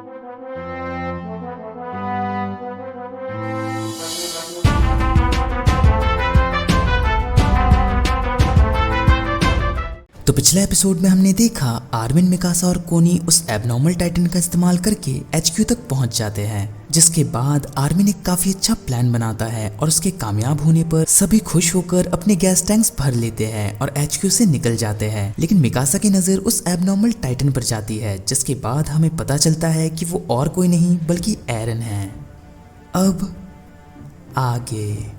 तो पिछले एपिसोड में हमने देखा आर्मिन, मिकासा और कोनी उस एबनॉर्मल टाइटन का इस्तेमाल करके HQ तक पहुंच जाते हैं, जिसके बाद आर्मिन एक काफी अच्छा प्लान बनाता है और उसके कामयाब होने पर सभी खुश होकर अपने गैस टैंक्स भर लेते हैं और HQ से निकल जाते हैं। लेकिन मिकासा की नजर उस एबनॉर्मल टाइटन पर जाती है, जिसके बाद हमें पता चलता है कि वो और कोई नहीं बल्कि एरन है। अब आगे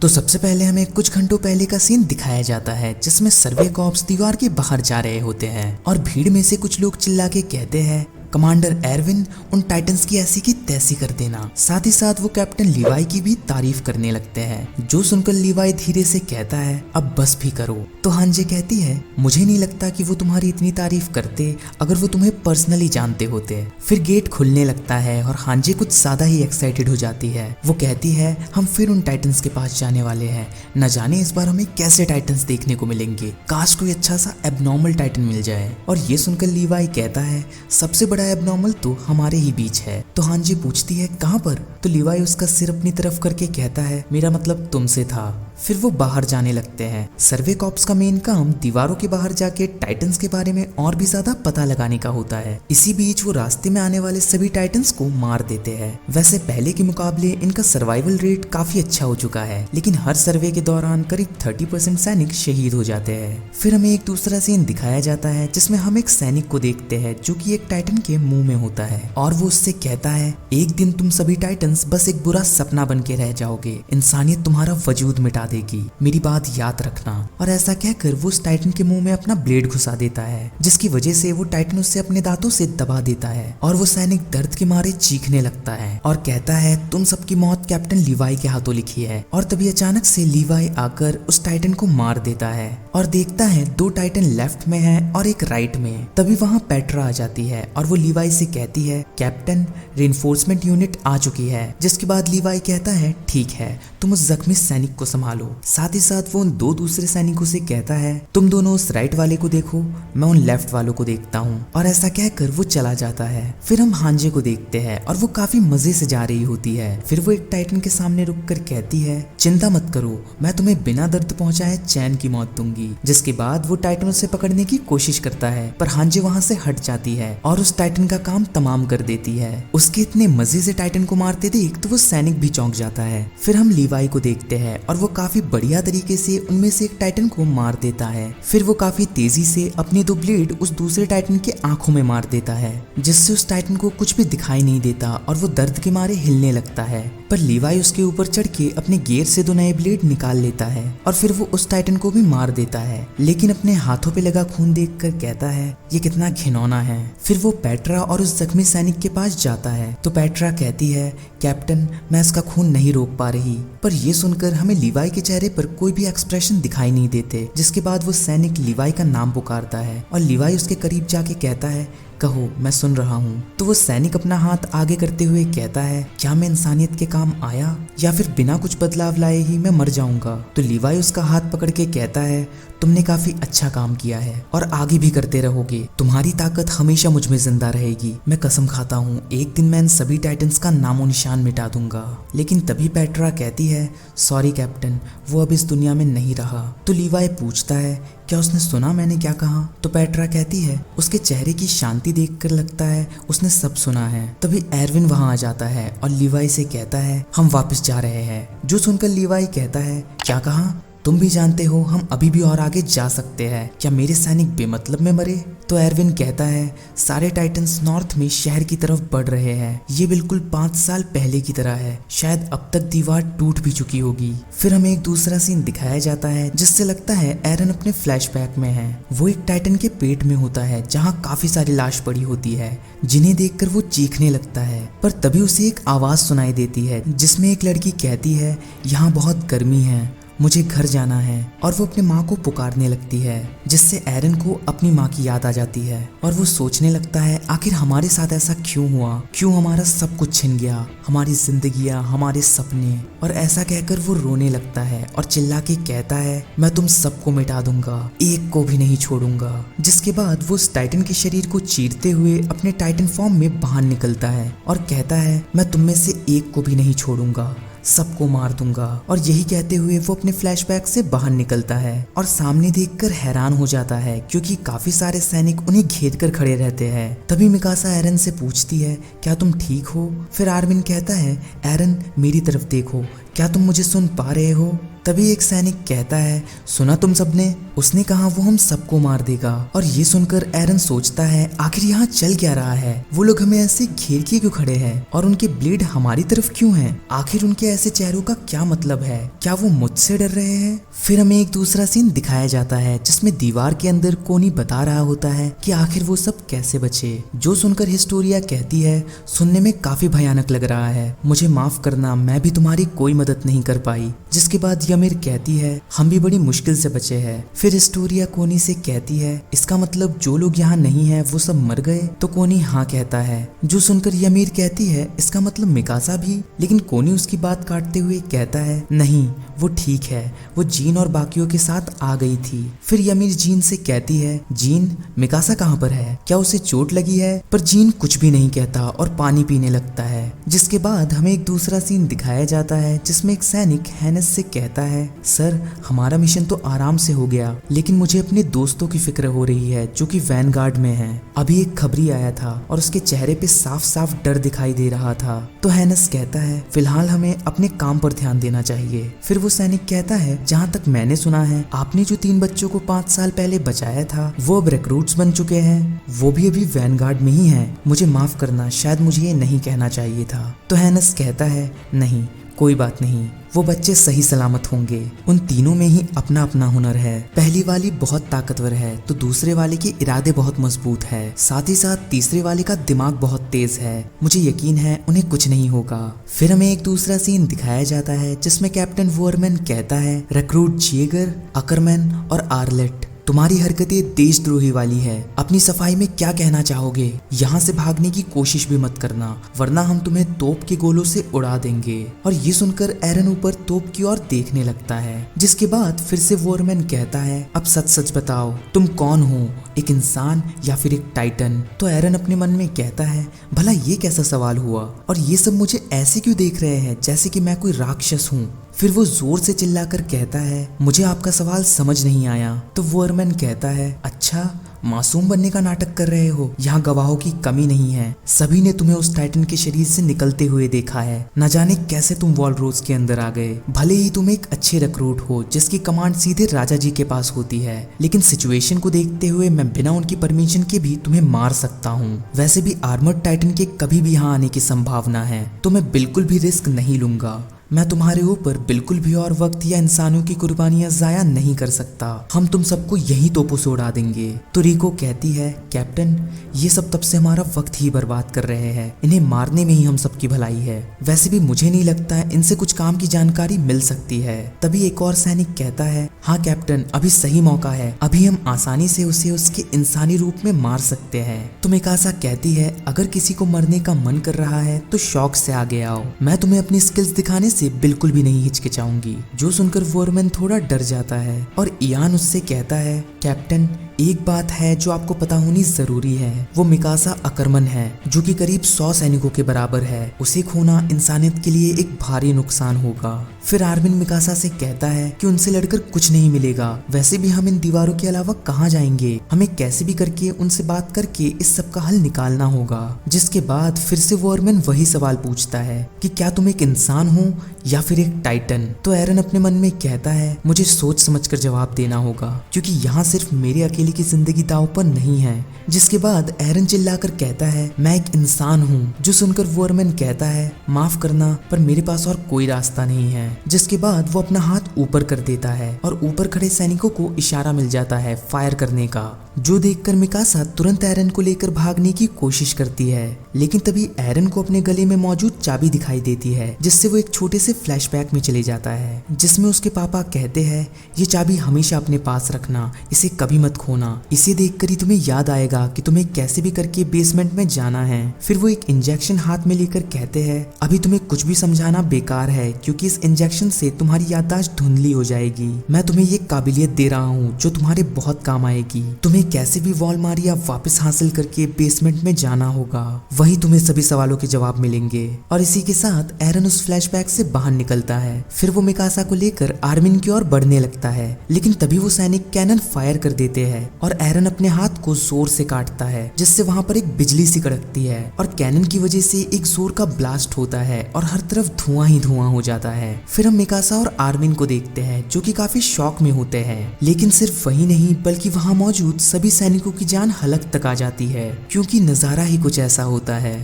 तो सबसे पहले हमें कुछ घंटों पहले का सीन दिखाया जाता है, जिसमें सर्वे कॉप्स दीवार के बाहर जा रहे होते हैं और भीड़ में से कुछ लोग चिल्ला के कहते हैं, कमांडर एरविन, उन टाइटन्स की ऐसी की तैसी कर देना। साथ ही साथ वो कैप्टन लीवाई की भी तारीफ करने लगते हैं, जो सुनकर लीवाई धीरे से कहता है, अब बस भी करो। तो हांजे कहती है, मुझे नहीं लगता कि वो तुम्हारी इतनी तारीफ करते अगर वो तुम्हें पर्सनली जानते होते। फिर गेट खुलने लगता है और हांजे कुछ ज्यादा ही एक्साइटेड हो जाती है। वो कहती है, हम फिर उन टाइटन्स के पास जाने वाले हैं, न जाने इस बार हमें कैसे टाइटन्स देखने को मिलेंगे। काश कोई अच्छा सा एबनॉर्मल टाइटन मिल जाए। और ये सुनकर लीवाई कहता है, सबसे बड़ा एबनॉर्मल तो हमारे ही बीच है। तो हांजी पूछती है, कहाँ पर? तो लीवाई उसका सिर अपनी तरफ करके कहता है, मेरा मतलब तुमसे था। फिर वो बाहर जाने लगते हैं। सर्वे कॉप्स का मेन काम दीवारों के बाहर जाके टाइटन्स के बारे में और भी ज्यादा पता लगाने का होता है। इसी बीच वो रास्ते में आने वाले सभी टाइटन्स को मार देते हैं। वैसे पहले के मुकाबले इनका सर्वाइवल रेट काफी अच्छा हो चुका है, लेकिन हर सर्वे के दौरान करीब 30% सैनिक शहीद हो जाते हैं। फिर हमें एक दूसरा सीन दिखाया जाता है, जिसमें हम एक सैनिक को देखते हैं जो कि एक टाइटन के मुंह में होता है और वो उससे कहता है, एक दिन तुम सभी टाइटन्स बस एक बुरा सपना बन के रह जाओगे, इंसानियत तुम्हारा वजूद मिटा देगी, मेरी बात याद रखना। और ऐसा कहकर वो उस टाइटन के मुंह में अपना ब्लेड घुसा देता है, जिसकी वजह से वो टाइटन उससे अपने दांतों से दबा देता है और वो सैनिक दर्द के मारे चीखने लगता है और कहता है, तुम सबकी मौत कैप्टन लीवाई के हाथों लिखी है। और तभी अचानक से लीवाई आकर उस टाइटन को मार देता है और देखता है 2 टाइटन लेफ्ट में है और एक राइट में। तभी वहां पेट्रा आ जाती है और वो लीवाई से कहती है, कैप्टन, रिइंफोर्समेंट यूनिट आ चुकी है। जिसके बाद लीवाई कहता है, ठीक है, तुम उस जख्मी सैनिक को संभालो। साथ ही साथ वो उन 2 दूसरे सैनिकों से कहता है, तुम दोनों उस राइट वाले को देखो, मैं उन लेफ्ट वालों को देखता हूँ। और ऐसा कहकर वो चला जाता है। फिर हम हांजे को देखते हैं और वो काफी मजे से जा रही होती है। फिर वो एक टाइटन के सामने रुककर कहती है, चिंता मत करो, मैं तुम्हें बिना दर्द पहुंचाए चैन की मौत दूंगी। जिसके बाद वो टाइटन उसे पकड़ने की कोशिश करता है, पर हांजे वहां से हट जाती है और उस टाइटन का काम तमाम कर देती है। उसके इतने मजे से टाइटन को मारते देख तो वो सैनिक भी चौंक जाता है। फिर हम लीवाई को देखते हैं और वो काफी बढ़िया तरीके से उनमें से एक टाइटन को मार देता है। फिर वो काफी तेजी से अपने 2 ब्लेड उस दूसरे टाइटन के आंखों में मार देता है, जिससे उस टाइटन को कुछ भी दिखाई नहीं देता और वो दर्द के मारे हिलने लगता है। पर लीवाई उसके ऊपर चढ़ के अपने गियर से 2 नए ब्लेड निकाल लेता है और फिर वो उस टाइटन को भी मार देता है, लेकिन अपने हाथों पे लगा खून देखकर कहता है, ये कितना घिनौना है। फिर वो पेट्रा और उस जख्मी सैनिक के पास जाता है तो पेट्रा कहती है, कैप्टन, मैं इसका खून नहीं रोक पा रही। पर ये सुनकर हमें लीवाई के चेहरे पर कोई भी एक्सप्रेशन दिखाई नहीं देते। जिसके बाद वो सैनिक लीवाई का नाम पुकारता है और लीवाई उसके करीब जाके कहता है, कहो, मैं सुन रहा हूँ। तो वो सैनिक अपना हाथ आगे करते हुए कहता है, क्या मैं इंसानियत के काम आया या फिर बिना कुछ बदलाव लाए ही मैं मर जाऊंगा? तो लीवाई उसका हाथ पकड़ के कहता है, तुमने काफी अच्छा काम किया है और आगे भी करते रहोगे, तुम्हारी ताकत हमेशा मुझ में जिंदा रहेगी। मैं कसम खाता हूँ, एक दिन मैं इन सभी टाइटन्स का नामो निशान मिटा दूंगा। लेकिन तभी पेट्रा कहती है, सॉरी कैप्टन, वो अब इस दुनिया में नहीं रहा। तो लीवाई पूछता है, क्या उसने सुना मैंने क्या कहा? तो पेट्रा कहती है, उसके चेहरे की शांति देखकर लगता है उसने सब सुना है। तभी एरविन वहां आ जाता है और लीवाई से कहता है, हम वापस जा रहे हैं। जो सुनकर लीवाई कहता है, क्या कहा? तुम भी जानते हो हम अभी भी और आगे जा सकते हैं, क्या मेरे सैनिक बेमतलब में मरे? तो एरविन कहता है, सारे टाइटन्स नॉर्थ में शहर की तरफ बढ़ रहे हैं, ये बिल्कुल 5 साल पहले की तरह है, शायद अब तक दीवार टूट भी चुकी होगी। फिर हमें एक दूसरा सीन दिखाया जाता है, जिससे लगता है एरन अपने फ्लैशबैक में है। वो एक टाइटन के पेट में होता है, जहाँ काफी सारी लाश पड़ी होती है, जिन्हें देखकर वो चीखने लगता है। पर तभी उसे एक आवाज सुनाई देती है, जिसमें एक लड़की कहती है, यहाँ बहुत गर्मी है मुझे घर जाना है। और वो अपने माँ को पुकारने लगती है, जिससे एरन को अपनी माँ की याद आ जाती है और वो सोचने लगता है आखिर हमारे साथ ऐसा क्यों हुआ, क्यों हमारा सब कुछ छिन गया, हमारी जिंदगियां, हमारे सपने। और ऐसा कहकर वो रोने लगता है और चिल्ला के कहता है मैं तुम सबको मिटा दूंगा, एक को भी नहीं छोड़ूंगा। जिसके बाद वो उस टाइटन के शरीर को चीरते हुए अपने टाइटन फॉर्म में बाहर निकलता है और कहता है मैं तुम में से एक को भी नहीं छोड़ूंगा, सबको मार दूंगा। और यही कहते हुए वो अपने फ्लैशबैक से बाहर निकलता है और सामने देखकर हैरान हो जाता है, क्योंकि काफी सारे सैनिक उन्हें घेर कर खड़े रहते हैं। तभी मिकासा एरन से पूछती है क्या तुम ठीक हो? फिर आर्मिन कहता है एरन मेरी तरफ देखो, क्या तुम मुझे सुन पा रहे हो? तभी एक सैनिक कहता है सुना तुम सबने, उसने कहा वो हम सबको मार देगा। और ये सुनकर एरन सोचता है आखिर यहाँ चल क्या रहा है, वो लोग हमें ऐसे घेर के क्यों खड़े हैं और उनके ब्लेड हमारी तरफ क्यों हैं? आखिर उनके ऐसे चेहरों का क्या मतलब है? क्या वो मुझसे डर रहे हैं? फिर हमें एक दूसरा सीन दिखाया जाता है जिसमें दीवार के अंदर कोनी बता रहा होता है कि आखिर वो सब कैसे बचे। जो सुनकर हिस्टोरिया कहती है सुनने में काफी भयानक लग रहा है, मुझे माफ करना, मैं भी तुम्हारी कोई मदद नहीं कर पाई। जिसके बाद यमीर कहती है हम भी बड़ी मुश्किल से बचे हैं। फिर हिस्टोरिया कोनी से कहती है इसका मतलब जो लोग यहाँ नहीं है वो सब मर गए? तो कोनी हाँ कहता है। जो सुनकर यमीर कहती है इसका मतलब मिकासा भी? लेकिन कोनी उसकी बात काटते हुए कहता है नहीं वो ठीक है, वो जीन और बाकियों के साथ आ गई थी। फिर यमीर जीन से कहती है जीन मिकासा कहाँ पर है, क्या उसे चोट लगी है? पर जीन कुछ भी नहीं कहता और पानी पीने लगता है। जिसके बाद हमें एक दूसरा सीन दिखाया जाता है जिसमें एक सैनिक हैनेस से कहता है सर हमारा मिशन तो आराम से हो गया, लेकिन मुझे अपने दोस्तों की फिक्र हो रही है जो कि वैनगार्ड में हैं। अभी एक खबरी आया था और उसके चेहरे पे साफ साफ डर दिखाई दे रहा था। तो हैनेस कहता है फिलहाल हमें अपने काम पर ध्यान देना चाहिए। फिर वो सैनिक कहता है जहाँ तक मैंने सुना है आपने जो 3 बच्चों को 5 साल पहले बचाया था वो अब रिक्रूट्स बन चुके हैं, वो भी अभी वैनगार्ड में ही हैं। मुझे माफ करना, शायद मुझे ये नहीं कहना चाहिए था। तो हैनेस कहता है नहीं कोई बात नहीं, वो बच्चे सही सलामत होंगे। उन तीनों में ही अपना अपना हुनर है। पहली वाली बहुत ताकतवर है तो दूसरे वाले के इरादे बहुत मजबूत है, साथ ही साथ तीसरे वाले का दिमाग बहुत तेज है। मुझे यकीन है उन्हें कुछ नहीं होगा। फिर हमें एक दूसरा सीन दिखाया जाता है जिसमें कैप्टन वोरमैन कहता है रिक्रूट जेगर, अकरमैन और आर्लेट तुम्हारी हरकतें देशद्रोही वाली है। अपनी सफाई में क्या कहना चाहोगे? यहाँ से भागने की कोशिश भी मत करना वरना हम तुम्हें तोप के गोलों से उड़ा देंगे। और ये सुनकर एरन ऊपर तोप की ओर देखने लगता है। जिसके बाद फिर से वोरमैन कहता है अब सच सच बताओ तुम कौन हो, एक इंसान या फिर एक टाइटन? तो एरन अपने मन में कहता है भला ये कैसा सवाल हुआ और ये सब मुझे ऐसे क्यों देख रहे हैं जैसे कि मैं कोई राक्षस हूँ। फिर वो जोर से चिल्लाकर कहता है मुझे आपका सवाल समझ नहीं आया। तो वोरमैन कहता है अच्छा मासूम बनने का नाटक कर रहे हो, यहाँ गवाहों की कमी नहीं है, सभी ने तुम्हें उस टाइटन के शरीर से निकलते हुए देखा है। न जाने कैसे तुम वॉलरोज के अंदर आ गए। भले ही तुम एक अच्छे रिक्रूट हो जिसकी कमांड सीधे राजा जी के पास होती है, लेकिन सिचुएशन को देखते हुए मैं बिना उनकी परमिशन के भी तुम्हें मार सकता हूँ। वैसे भी आर्मर्ड टाइटन के कभी भी यहाँ आने की संभावना है तो मैं बिल्कुल भी रिस्क नहीं लूंगा। मैं तुम्हारे ऊपर बिल्कुल भी और वक्त या इंसानों की कुर्बानियां जाया नहीं कर सकता। हम तुम सबको यही तोपों से उड़ा देंगे। तो रिको कहती है कैप्टन ये सब तब से हमारा वक्त ही बर्बाद कर रहे हैं, इन्हें मारने में ही हम सबकी भलाई है। वैसे भी मुझे नहीं लगता है इनसे कुछ काम की जानकारी मिल सकती है। तभी एक और सैनिक कहता है हाँ कैप्टन अभी सही मौका है, अभी हम आसानी से उसे उसके इंसानी रूप में मार सकते हैं। तो मिकासा कहती है अगर किसी को मरने का मन कर रहा है तो शौक से आगे आओ, मैं तुम्हें अपनी स्किल्स दिखाने से बिल्कुल भी नहीं हिचकिचाऊंगी। जो सुनकर वोरमैन थोड़ा डर जाता है और इयान उससे कहता है कैप्टन एक बात है जो आपको पता होनी जरूरी है, वो मिकासा अकरमन है जो कि करीब 100 सैनिकों के बराबर है। उसे खोना इंसानियत के लिए एक भारी नुकसान होगा। फिर आर्मिन मिकासा से कहता है कि उनसे लड़कर कुछ नहीं मिलेगा, वैसे भी हम इन दीवारों के अलावा कहाँ जाएंगे, हमें कैसे भी करके उनसे बात करके इस सब का हल निकालना होगा। जिसके बाद फिर से वोरमैन वही सवाल पूछता है कि क्या तुम एक इंसान हो या फिर एक टाइटन? तो एरन अपने मन में कहता है मुझे सोच समझकर जवाब देना होगा क्योंकि यहाँ सिर्फ मेरे अकेले फैमिली की जिंदगी दांव पर नहीं है। जिसके बाद एरन चिल्लाकर कहता है मैं एक इंसान हूँ, जो सुनकर वॉरमैन कहता है माफ करना पर मेरे पास और कोई रास्ता नहीं है। जिसके बाद वो अपना हाथ ऊपर कर देता है और ऊपर खड़े सैनिकों को इशारा मिल जाता है फायर करने का, जो देखकर मिकासा तुरंत एरन को लेकर भागने की कोशिश करती है। लेकिन तभी एरन को अपने गले में मौजूद चाबी दिखाई देती है, जिससे वो एक छोटे से फ्लैशबैक में चले जाता है, जिसमें उसके पापा कहते हैं ये चाबी हमेशा अपने पास रखना, इसे कभी मत खोना, इसे देखकर ही तुम्हें याद आएगा कि तुम्हें कैसे भी करके बेसमेंट में जाना है। फिर वो एक इंजेक्शन हाथ में लेकर कहते हैं अभी तुम्हें कुछ भी समझाना बेकार है, क्योंकि इस इंजेक्शन से तुम्हारी याददाश्त धुंधली हो जाएगी। मैं तुम्हें ये काबिलियत दे रहा हूँ जो तुम्हारे बहुत काम आएगी। तुम्हें कैसे भी वॉलमारिया वापस हासिल करके बेसमेंट में जाना होगा, वहीं तुम्हें सभी सवालों के जवाब मिलेंगे। और इसी के साथ एरन उस फ्लैशबैक से बाहर निकलता है। फिर वो मिकासा को लेकर आर्मिन की ओर बढ़ने लगता है, लेकिन तभी वो सैनिक कैनन फायर कर देते हैं और एरन अपने हाथ को जोर से काटता है, जिससे वहां पर एक बिजली सी कड़कती है और कैनन की वजह से एक जोर का ब्लास्ट होता है और हर तरफ धुआं ही धुआं हो जाता है। फिर हम मिकासा और आर्मिन को देखते हैं, जो कि काफी शॉक में होते हैं। लेकिन सिर्फ वही नहीं बल्कि वहां मौजूद सभी सैनिकों की जान हलक तक आ जाती है, क्योंकि नजारा ही कुछ ऐसा होता है।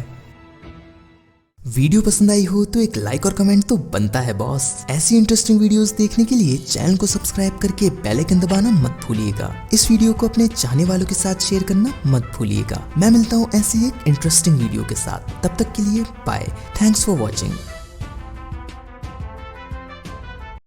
वीडियो पसंद आई हो तो एक लाइक और कमेंट तो बनता है बॉस। ऐसी इंटरेस्टिंग वीडियोस देखने के लिए चैनल को सब्सक्राइब करके बेल आइकन दबाना मत भूलिएगा। इस वीडियो को अपने चाहने वालों के साथ शेयर करना मत भूलिएगा। मैं मिलता हूँ ऐसी एक इंटरेस्टिंग वीडियो के साथ, तब तक के लिए बाय। Thanks for watching.